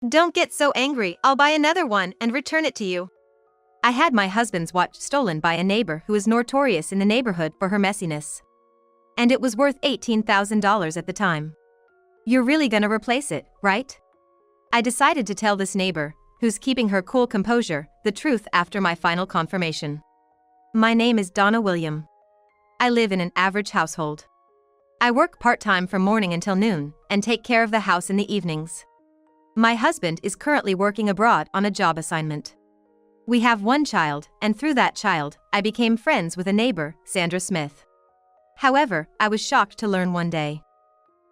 Don't get so angry, I'll buy another one and return it to you. I had my husband's watch stolen by a neighbor who is notorious in the neighborhood for her messiness. And it was worth $18,000 at the time. You're really gonna replace it, right? I decided to tell this neighbor, who's keeping her cool composure, the truth after my final confirmation. My name is Donna William. I live in an average household. I work part-time from morning until noon and take care of the house in the evenings. My husband is currently working abroad on a job assignment. We have one child, and through that child, I became friends with a neighbor, Sandra Smith. However, I was shocked to learn one day.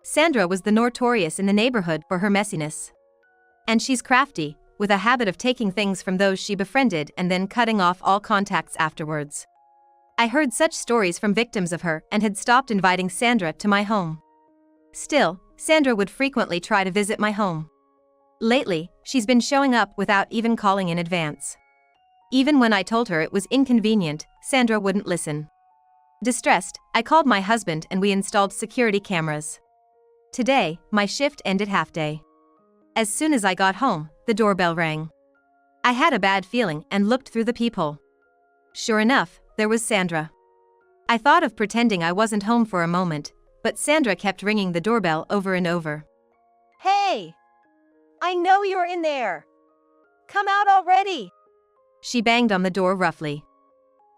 Sandra was the notorious in the neighborhood for her messiness. And she's crafty, with a habit of taking things from those she befriended and then cutting off all contacts afterwards. I heard such stories from victims of her and had stopped inviting Sandra to my home. Still, Sandra would frequently try to visit my home. Lately, she's been showing up without even calling in advance. Even when I told her it was inconvenient, Sandra wouldn't listen. Distressed, I called my husband and we installed security cameras. Today, my shift ended half-day. As soon as I got home, the doorbell rang. I had a bad feeling and looked through the peephole. Sure enough, there was Sandra. I thought of pretending I wasn't home for a moment, but Sandra kept ringing the doorbell over and over. Hey! I know you're in there! Come out already! She banged on the door roughly.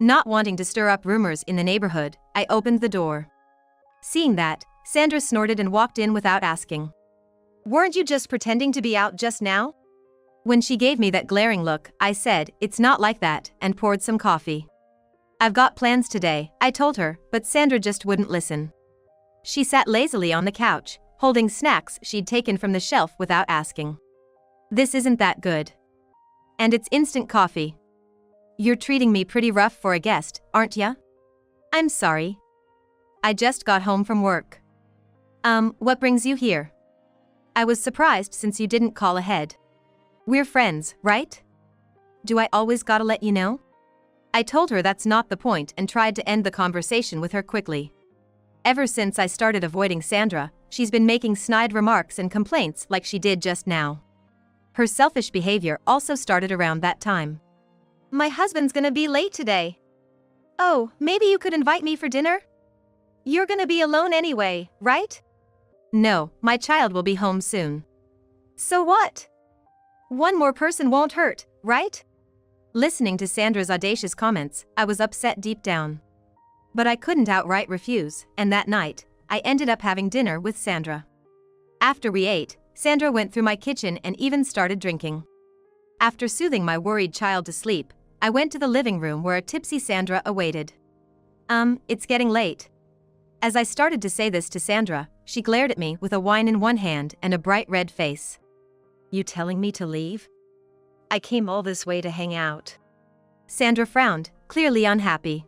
Not wanting to stir up rumors in the neighborhood, I opened the door. Seeing that, Sandra snorted and walked in without asking. Weren't you just pretending to be out just now? When she gave me that glaring look, I said, "It's not like that," and poured some coffee. I've got plans today, I told her, but Sandra just wouldn't listen. She sat lazily on the couch, holding snacks she'd taken from the shelf without asking. This isn't that good. And it's instant coffee. You're treating me pretty rough for a guest, aren't ya? I'm sorry. I just got home from work. What brings you here? I was surprised since you didn't call ahead. We're friends, right? Do I always gotta let you know? I told her that's not the point and tried to end the conversation with her quickly. Ever since I started avoiding Sandra, she's been making snide remarks and complaints like she did just now. Her selfish behavior also started around that time. My husband's gonna be late today. Oh, maybe you could invite me for dinner? You're gonna be alone anyway, right? No, my child will be home soon. So what? One more person won't hurt, right? Listening to Sandra's audacious comments, I was upset deep down. But I couldn't outright refuse, and that night, I ended up having dinner with Sandra. After we ate, Sandra went through my kitchen and even started drinking. After soothing my worried child to sleep, I went to the living room where a tipsy Sandra awaited. It's getting late. As I started to say this to Sandra, she glared at me with a wine in one hand and a bright red face. You telling me to leave? I came all this way to hang out. Sandra frowned, clearly unhappy.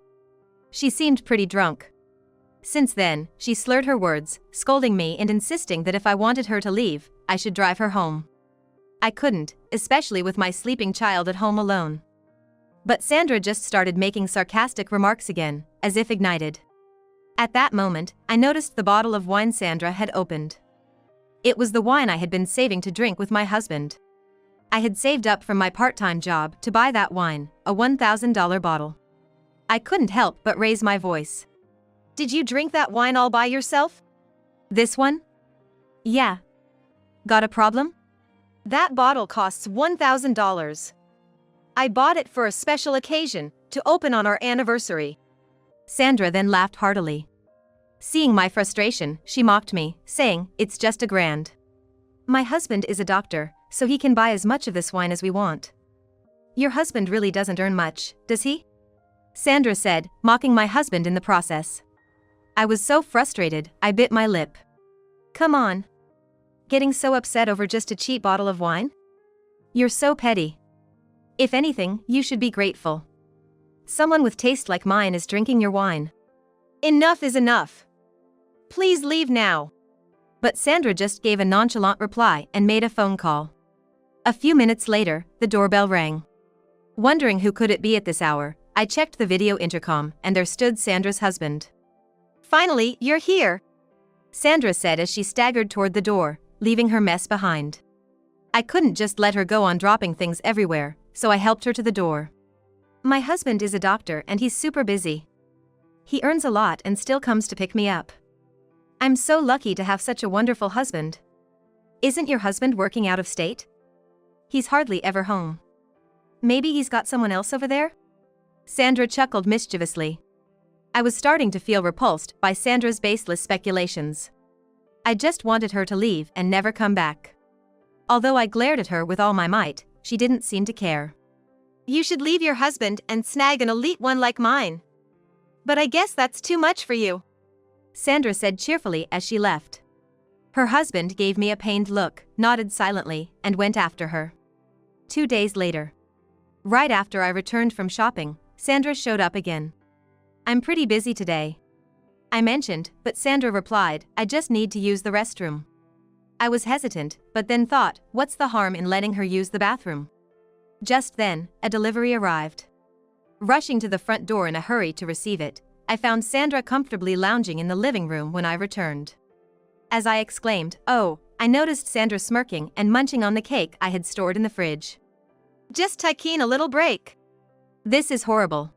She seemed pretty drunk. Since then, she slurred her words, scolding me and insisting that if I wanted her to leave, I should drive her home. I couldn't, especially with my sleeping child at home alone. But Sandra just started making sarcastic remarks again, as if ignited. At that moment, I noticed the bottle of wine Sandra had opened. It was the wine I had been saving to drink with my husband. I had saved up from my part-time job to buy that wine, a $1,000 bottle. I couldn't help but raise my voice. Did you drink that wine all by yourself? This one? Yeah. Got a problem? That bottle costs $1,000. I bought it for a special occasion, to open on our anniversary. Sandra then laughed heartily. Seeing my frustration, she mocked me, saying, "It's just $1,000. My husband is a doctor, so he can buy as much of this wine as we want." Your husband really doesn't earn much, does he? Sandra said, mocking my husband in the process. I was so frustrated, I bit my lip. Come on. Getting so upset over just a cheap bottle of wine? You're so petty. If anything, you should be grateful. Someone with taste like mine is drinking your wine. Enough is enough. Please leave now. But Sandra just gave a nonchalant reply and made a phone call. A few minutes later, the doorbell rang. Wondering who could it be at this hour, I checked the video intercom and there stood Sandra's husband. Finally, you're here, Sandra said as she staggered toward the door, leaving her mess behind. I couldn't just let her go on dropping things everywhere, so I helped her to the door. My husband is a doctor and he's super busy. He earns a lot and still comes to pick me up. I'm so lucky to have such a wonderful husband. Isn't your husband working out of state? He's hardly ever home. Maybe he's got someone else over there? Sandra chuckled mischievously. I was starting to feel repulsed by Sandra's baseless speculations. I just wanted her to leave and never come back. Although I glared at her with all my might, she didn't seem to care. You should leave your husband and snag an elite one like mine. But I guess that's too much for you, Sandra said cheerfully as she left. Her husband gave me a pained look, nodded silently, and went after her. 2 days later. Right after I returned from shopping, Sandra showed up again. I'm pretty busy today, I mentioned, but Sandra replied, I just need to use the restroom. I was hesitant, but then thought, what's the harm in letting her use the bathroom? Just then, a delivery arrived. Rushing to the front door in a hurry to receive it, I found Sandra comfortably lounging in the living room when I returned. As I exclaimed, oh, I noticed Sandra smirking and munching on the cake I had stored in the fridge. Just taking a little break. This is horrible.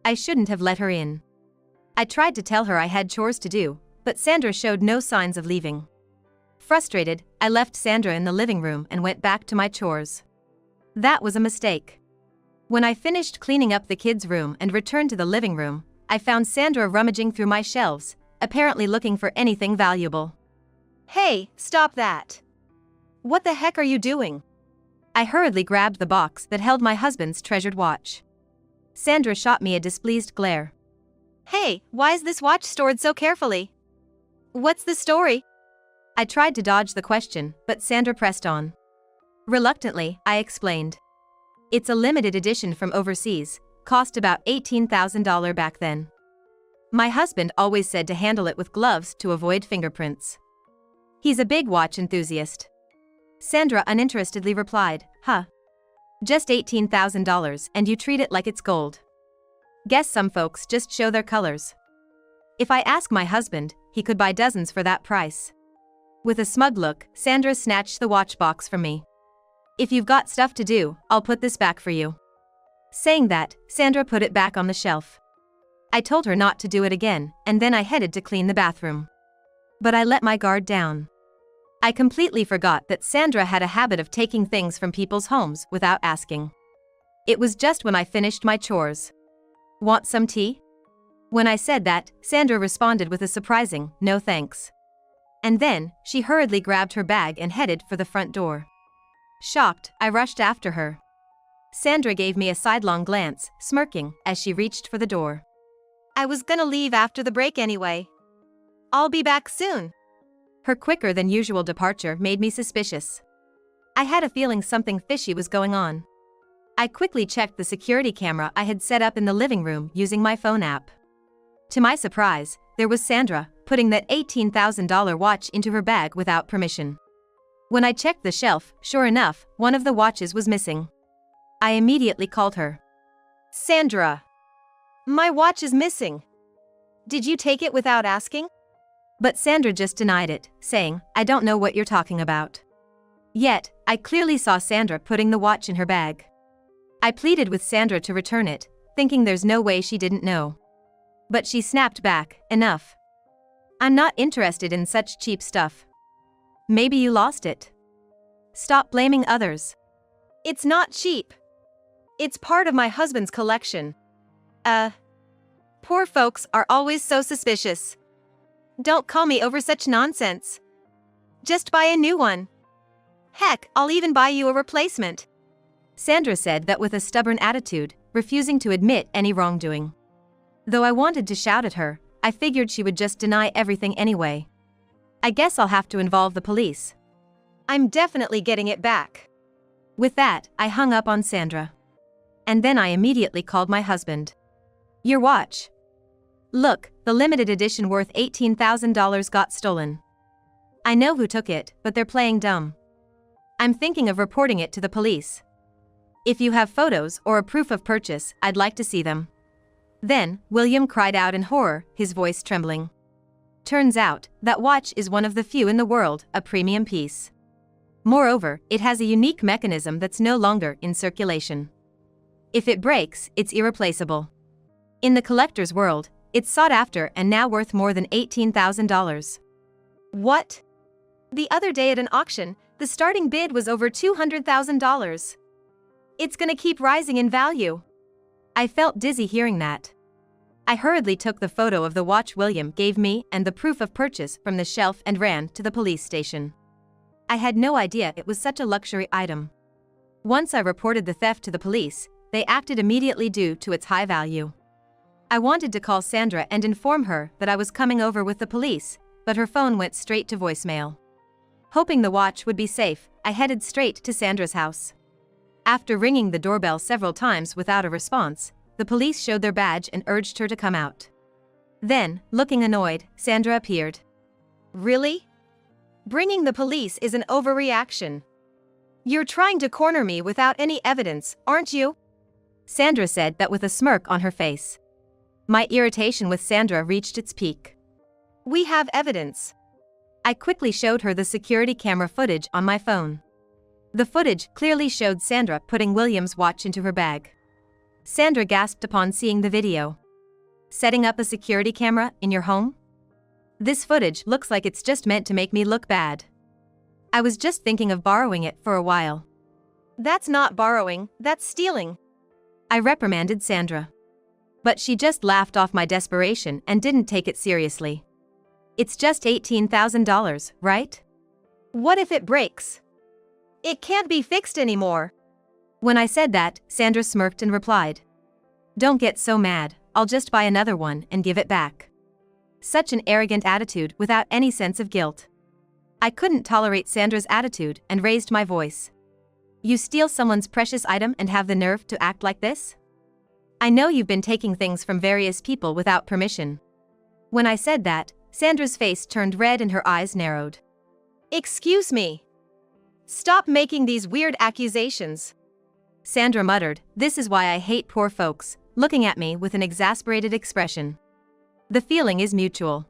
I shouldn't have let her in. I tried to tell her I had chores to do, but Sandra showed no signs of leaving. Frustrated, I left Sandra in the living room and went back to my chores. That was a mistake. When I finished cleaning up the kids' room and returned to the living room, I found Sandra rummaging through my shelves, apparently looking for anything valuable. Hey, stop that. What the heck are you doing? I hurriedly grabbed the box that held my husband's treasured watch. Sandra shot me a displeased glare. Hey, why is this watch stored so carefully? What's the story? I tried to dodge the question, but Sandra pressed on. Reluctantly, I explained. It's a limited edition from overseas, cost about $18,000 back then. My husband always said to handle it with gloves to avoid fingerprints. He's a big watch enthusiast. Sandra uninterestedly replied, huh? Just $18,000 and you treat it like it's gold. Guess some folks just show their colors. If I ask my husband, he could buy dozens for that price. With a smug look, Sandra snatched the watch box from me. If you've got stuff to do, I'll put this back for you. Saying that, Sandra put it back on the shelf. I told her not to do it again, and then I headed to clean the bathroom. But I let my guard down. I completely forgot that Sandra had a habit of taking things from people's homes without asking. It was just when I finished my chores. Want some tea? When I said that, Sandra responded with a surprising, no thanks. And then, she hurriedly grabbed her bag and headed for the front door. Shocked, I rushed after her. Sandra gave me a sidelong glance, smirking, as she reached for the door. I was gonna leave after the break anyway. I'll be back soon. Her quicker than usual departure made me suspicious. I had a feeling something fishy was going on. I quickly checked the security camera I had set up in the living room using my phone app. To my surprise, there was Sandra, putting that $18,000 watch into her bag without permission. When I checked the shelf, sure enough, one of the watches was missing. I immediately called her. Sandra, my watch is missing. Did you take it without asking? But Sandra just denied it, saying, I don't know what you're talking about. Yet, I clearly saw Sandra putting the watch in her bag. I pleaded with Sandra to return it, thinking there's no way she didn't know. But she snapped back, enough. I'm not interested in such cheap stuff. Maybe you lost it. Stop blaming others. It's not cheap. It's part of my husband's collection. Poor folks are always so suspicious. Don't call me over such nonsense. Just buy a new one. Heck, I'll even buy you a replacement. Sandra said that with a stubborn attitude, refusing to admit any wrongdoing. Though I wanted to shout at her, I figured she would just deny everything anyway. I guess I'll have to involve the police. I'm definitely getting it back. With that, I hung up on Sandra. And then I immediately called my husband. Your watch. Look, the limited edition worth $18,000 got stolen. I know who took it, but they're playing dumb. I'm thinking of reporting it to the police. If you have photos or a proof of purchase, I'd like to see them. Then, William cried out in horror, his voice trembling. Turns out, that watch is one of the few in the world, a premium piece. Moreover, it has a unique mechanism that's no longer in circulation. If it breaks, it's irreplaceable. In the collector's world, it's sought after and now worth more than $18,000. What? The other day at an auction, the starting bid was over $200,000. It's gonna keep rising in value. I felt dizzy hearing that. I hurriedly took the photo of the watch William gave me and the proof of purchase from the shelf and ran to the police station. I had no idea it was such a luxury item. Once I reported the theft to the police, they acted immediately due to its high value. I wanted to call Sandra and inform her that I was coming over with the police, but her phone went straight to voicemail. Hoping the watch would be safe, I headed straight to Sandra's house. After ringing the doorbell several times without a response, the police showed their badge and urged her to come out. Then, looking annoyed, Sandra appeared. Really? Bringing the police is an overreaction. You're trying to corner me without any evidence, aren't you? Sandra said that with a smirk on her face. My irritation with Sandra reached its peak. We have evidence. I quickly showed her the security camera footage on my phone. The footage clearly showed Sandra putting William's watch into her bag. Sandra gasped upon seeing the video. Setting up a security camera in your home? This footage looks like it's just meant to make me look bad. I was just thinking of borrowing it for a while. That's not borrowing, that's stealing. I reprimanded Sandra. But she just laughed off my desperation and didn't take it seriously. It's just $18,000, right? What if it breaks? It can't be fixed anymore. When I said that, Sandra smirked and replied, "Don't get so mad, I'll just buy another one and give it back." Such an arrogant attitude without any sense of guilt. I couldn't tolerate Sandra's attitude and raised my voice. You steal someone's precious item and have the nerve to act like this? I know you've been taking things from various people without permission. When I said that, Sandra's face turned red and her eyes narrowed. Excuse me. Stop making these weird accusations. Sandra muttered, "This is why I hate poor folks," looking at me with an exasperated expression. The feeling is mutual.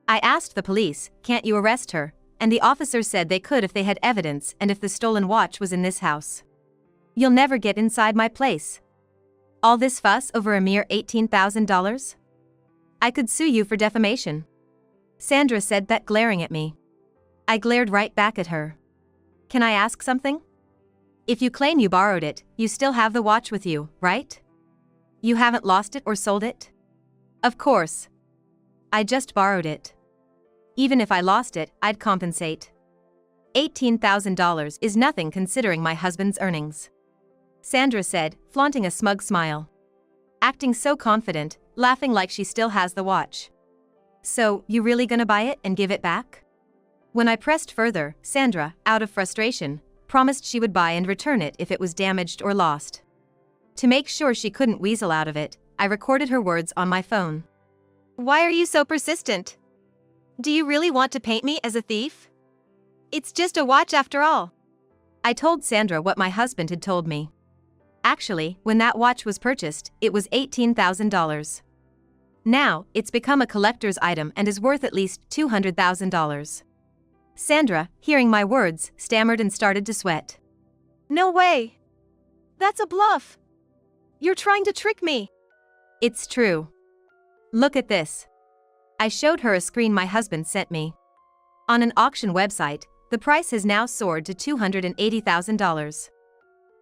I asked the police, "Can't you arrest her?" And the officers said they could if they had evidence and if the stolen watch was in this house. You'll never get inside my place. All this fuss over a mere $18,000? I could sue you for defamation. Sandra said that glaring at me. I glared right back at her. Can I ask something? If you claim you borrowed it, you still have the watch with you, right? You haven't lost it or sold it? Of course. I just borrowed it. Even if I lost it, I'd compensate. $18,000 is nothing considering my husband's earnings. Sandra said, flaunting a smug smile. Acting so confident, laughing like she still has the watch. So, you really gonna buy it and give it back? When I pressed further, Sandra, out of frustration, promised she would buy and return it if it was damaged or lost. To make sure she couldn't weasel out of it, I recorded her words on my phone. Why are you so persistent? Do you really want to paint me as a thief? It's just a watch after all. I told Sandra what my husband had told me. Actually, when that watch was purchased, it was $18,000. Now, it's become a collector's item and is worth at least $200,000. Sandra, hearing my words, stammered and started to sweat. No way. That's a bluff. You're trying to trick me. It's true. Look at this. I showed her a screen my husband sent me. On an auction website, the price has now soared to $280,000.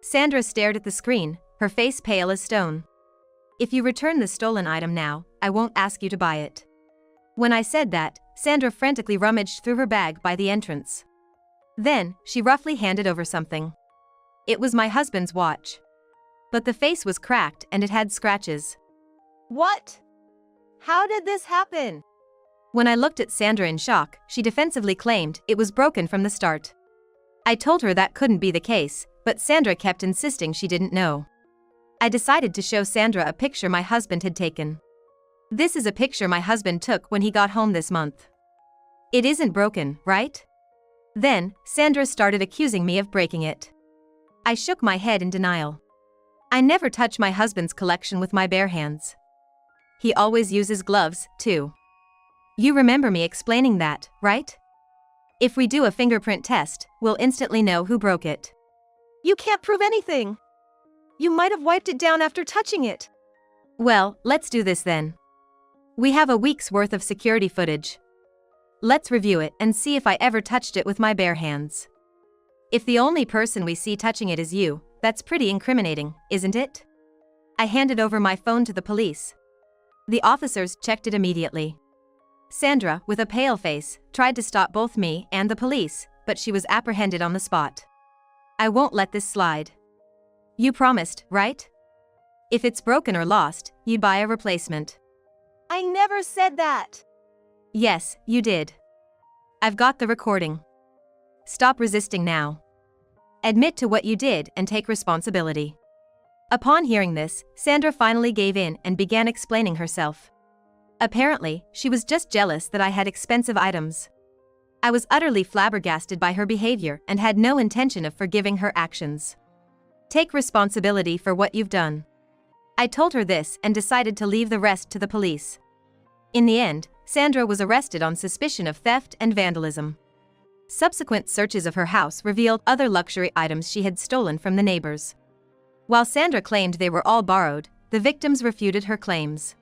Sandra stared at the screen, her face pale as stone. If you return the stolen item now, I won't ask you to buy it. When I said that, Sandra frantically rummaged through her bag by the entrance. Then, she roughly handed over something. It was my husband's watch. But the face was cracked and it had scratches. What? How did this happen? When I looked at Sandra in shock, she defensively claimed it was broken from the start. I told her that couldn't be the case, but Sandra kept insisting she didn't know. I decided to show Sandra a picture my husband had taken. This is a picture my husband took when he got home this month. It isn't broken, right? Then, Sandra started accusing me of breaking it. I shook my head in denial. I never touch my husband's collection with my bare hands. He always uses gloves, too. You remember me explaining that, right? If we do a fingerprint test, we'll instantly know who broke it. You can't prove anything. You might have wiped it down after touching it. Well, let's do this then. We have a week's worth of security footage. Let's review it and see if I ever touched it with my bare hands. If the only person we see touching it is you, that's pretty incriminating, isn't it? I handed over my phone to the police. The officers checked it immediately. Sandra, with a pale face, tried to stop both me and the police, but she was apprehended on the spot. I won't let this slide. You promised, right? If it's broken or lost, you'd buy a replacement. I never said that. Yes, you did. I've got the recording. Stop resisting now. Admit to what you did and take responsibility. Upon hearing this, Sandra finally gave in and began explaining herself. Apparently, she was just jealous that I had expensive items. I was utterly flabbergasted by her behavior and had no intention of forgiving her actions. Take responsibility for what you've done. I told her this and decided to leave the rest to the police. In the end, Sandra was arrested on suspicion of theft and vandalism. Subsequent searches of her house revealed other luxury items she had stolen from the neighbors. While Sandra claimed they were all borrowed, the victims refuted her claims.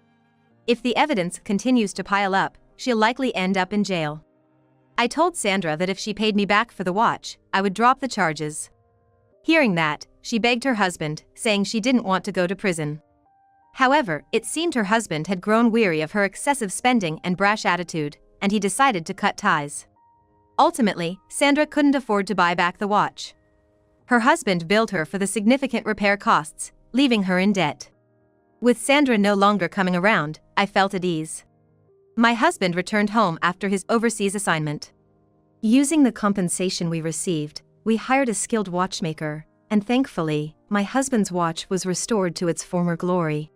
If the evidence continues to pile up, she'll likely end up in jail. I told Sandra that if she paid me back for the watch, I would drop the charges. Hearing that, she begged her husband, saying she didn't want to go to prison. However, it seemed her husband had grown weary of her excessive spending and brash attitude, and he decided to cut ties. Ultimately, Sandra couldn't afford to buy back the watch. Her husband billed her for the significant repair costs, leaving her in debt. With Sandra no longer coming around, I felt at ease. My husband returned home after his overseas assignment. Using the compensation we received, we hired a skilled watchmaker, and thankfully, my husband's watch was restored to its former glory.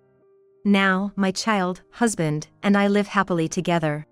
Now, my child, husband, and I live happily together.